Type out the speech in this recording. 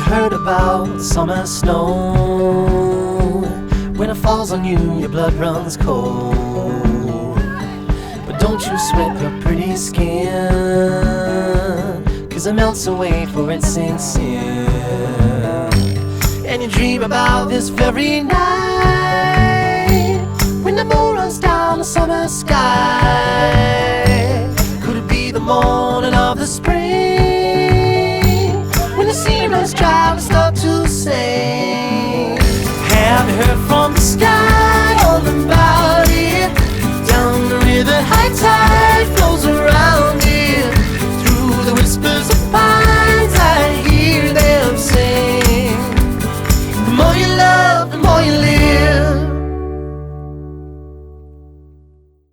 heard about the summer snow? When it falls on you, your blood runs cold. But don't you sweat your pretty skin, 'cause it melts away for it sinks in. And you dream about this very night, when the moon runs down the summer sky. Could it be the morning of the spring, when the sea runs dry and start to sing? Have you heard from the sky all about it? Down the river, high tide flows around it. Through the whispers of pines, I hear them sing. The more you love, the more you